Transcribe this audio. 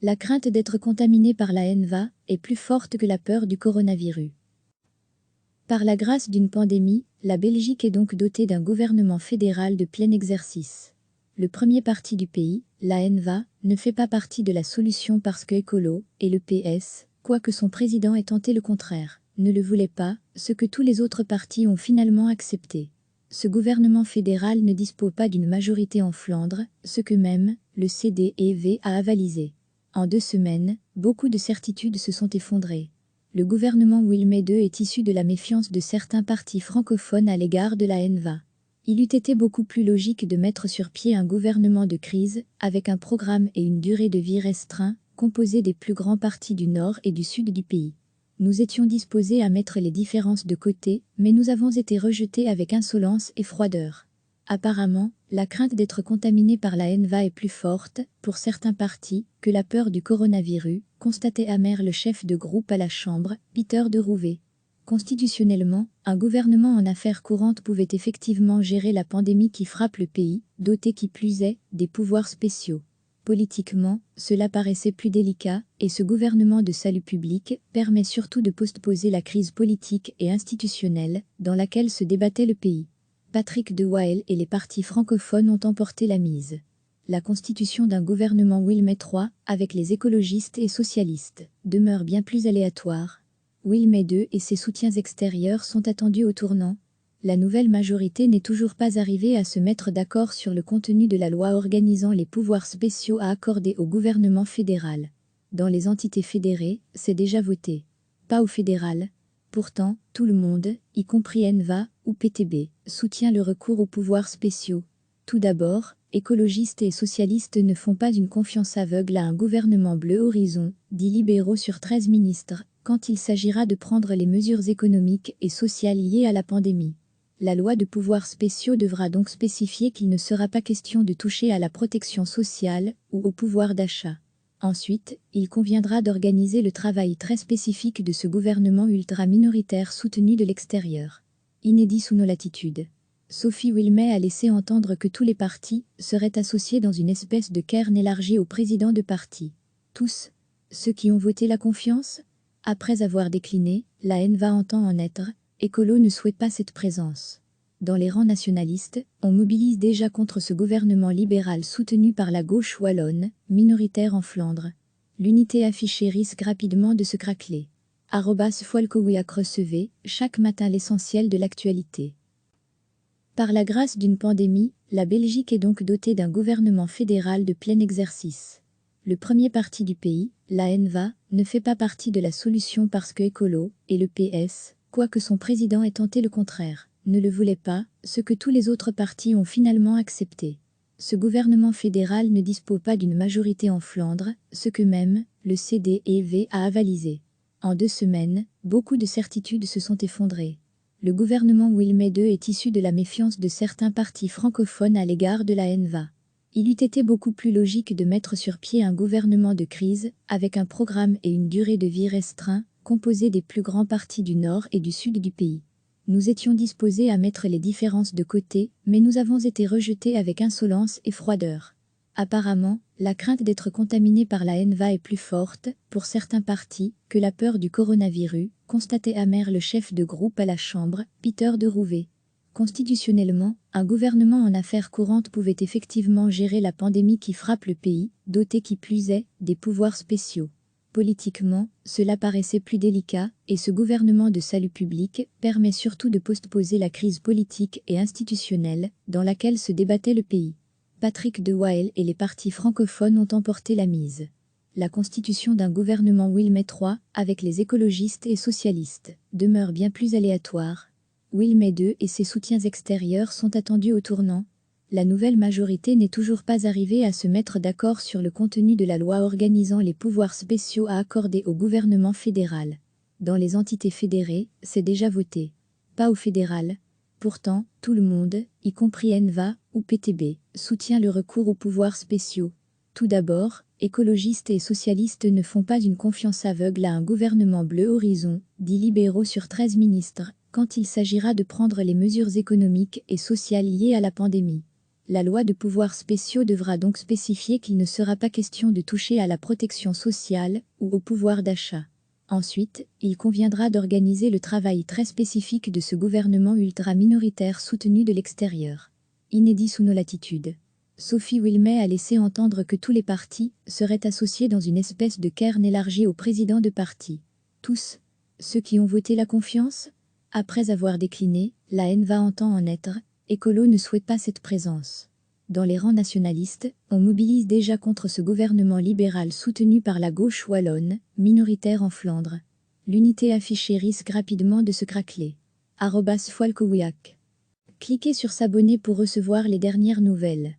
La crainte d'être contaminé par la HNVA est plus forte que la peur du coronavirus. Par la grâce d'une pandémie, la Belgique est donc dotée d'un gouvernement fédéral de plein exercice. Le premier parti du pays, la HNVA, ne fait pas partie de la solution parce que Écolo et le PS, quoique son président ait tenté le contraire, ne le voulaient pas, ce que tous les autres partis ont finalement accepté. Ce gouvernement fédéral ne dispose pas d'une majorité en Flandre, ce que même le CDEV a avalisé. En 2 semaines, beaucoup de certitudes se sont effondrées. Le gouvernement Wilmé II est issu de la méfiance de certains partis francophones à l'égard de la HNVA. Il eût été beaucoup plus logique de mettre sur pied un gouvernement de crise, avec un programme et une durée de vie restreint, composé des plus grands partis du nord et du sud du pays. Nous étions disposés à mettre les différences de côté, mais nous avons été rejetés avec insolence et froideur. Apparemment, la crainte d'être contaminé par la HNVA est plus forte, pour certains partis, que la peur du coronavirus, constatait amer le chef de groupe à la Chambre, Peter de Rouvet. Constitutionnellement, un gouvernement en affaires courantes pouvait effectivement gérer la pandémie qui frappe le pays, doté qui plus est des pouvoirs spéciaux. Politiquement, cela paraissait plus délicat, et ce gouvernement de salut public permet surtout de postposer la crise politique et institutionnelle dans laquelle se débattait le pays. Patrick de Wael et les partis francophones ont emporté la mise. La constitution d'un gouvernement Wilmé III, avec les écologistes et socialistes, demeure bien plus aléatoire. Wilmé II et ses soutiens extérieurs sont attendus au tournant. La nouvelle majorité n'est toujours pas arrivée à se mettre d'accord sur le contenu de la loi organisant les pouvoirs spéciaux à accorder au gouvernement fédéral. Dans les entités fédérées, c'est déjà voté. Pas au fédéral. Pourtant, tout le monde, y compris HNVA ou PTB, soutient le recours aux pouvoirs spéciaux. Tout d'abord, écologistes et socialistes ne font pas une confiance aveugle à un gouvernement bleu horizon, dit libéraux sur 13 ministres, quand il s'agira de prendre les mesures économiques et sociales liées à la pandémie. La loi de pouvoirs spéciaux devra donc spécifier qu'il ne sera pas question de toucher à la protection sociale ou au pouvoir d'achat. Ensuite, il conviendra d'organiser le travail très spécifique de ce gouvernement ultra-minoritaire soutenu de l'extérieur. Inédit sous nos latitudes. Sophie Wilmé a laissé entendre que tous les partis seraient associés dans une espèce de cairn élargi au président de parti. Tous, ceux qui ont voté la confiance? Après avoir décliné, la HNVA entend en être, Écolo ne souhaite pas cette présence. Dans les rangs nationalistes, on mobilise déjà contre ce gouvernement libéral soutenu par la gauche wallonne, minoritaire en Flandre. L'unité affichée risque rapidement de se craqueler. @Folkowiak recevez, chaque matin l'essentiel de l'actualité. Par la grâce d'une pandémie, la Belgique est donc dotée d'un gouvernement fédéral de plein exercice. Le premier parti du pays, la HNVA, ne fait pas partie de la solution parce que Écolo et le PS, quoique son président ait tenté le contraire, ne le voulaient pas, ce que tous les autres partis ont finalement accepté. Ce gouvernement fédéral ne dispose pas d'une majorité en Flandre, ce que même le CDEV a avalisé. En 2 semaines, beaucoup de certitudes se sont effondrées. Le gouvernement Wilmé II est issu de la méfiance de certains partis francophones à l'égard de la HNVA. Il eût été beaucoup plus logique de mettre sur pied un gouvernement de crise, avec un programme et une durée de vie restreint, composé des plus grands partis du nord et du sud du pays. Nous étions disposés à mettre les différences de côté, mais nous avons été rejetés avec insolence et froideur. Apparemment, la crainte d'être contaminé par la HNVA est plus forte, pour certains partis, que la peur du coronavirus, constatait amer le chef de groupe à la Chambre, Peter de Rouvet. Constitutionnellement, un gouvernement en affaires courantes pouvait effectivement gérer la pandémie qui frappe le pays, doté qui plus est des pouvoirs spéciaux. Politiquement, cela paraissait plus délicat, et ce gouvernement de salut public permet surtout de postposer la crise politique et institutionnelle dans laquelle se débattait le pays. Patrick de Wael et les partis francophones ont emporté la mise. La constitution d'un gouvernement Wilmé III, avec les écologistes et socialistes, demeure bien plus aléatoire. Wilmé II et ses soutiens extérieurs sont attendus au tournant. La nouvelle majorité n'est toujours pas arrivée à se mettre d'accord sur le contenu de la loi organisant les pouvoirs spéciaux à accorder au gouvernement fédéral. Dans les entités fédérées, c'est déjà voté. Pas au fédéral. Pourtant, tout le monde, y compris HNVA ou PTB, soutient le recours aux pouvoirs spéciaux. Tout d'abord, écologistes et socialistes ne font pas une confiance aveugle à un gouvernement bleu horizon, dit libéraux sur 13 ministres, quand il s'agira de prendre les mesures économiques et sociales liées à la pandémie. La loi de pouvoirs spéciaux devra donc spécifier qu'il ne sera pas question de toucher à la protection sociale ou au pouvoir d'achat. Ensuite, il conviendra d'organiser le travail très spécifique de ce gouvernement ultra-minoritaire soutenu de l'extérieur. Inédit sous nos latitudes. Sophie Wilmay a laissé entendre que tous les partis seraient associés dans une espèce de cairn élargi au président de parti. Tous, ceux qui ont voté la confiance? Après avoir décliné, la NVA entend en être. Écolo ne souhaite pas cette présence. Dans les rangs nationalistes, on mobilise déjà contre ce gouvernement libéral soutenu par la gauche wallonne, minoritaire en Flandre. L'unité affichée risque rapidement de se craqueler. @Folkowiak. Cliquez sur s'abonner pour recevoir les dernières nouvelles.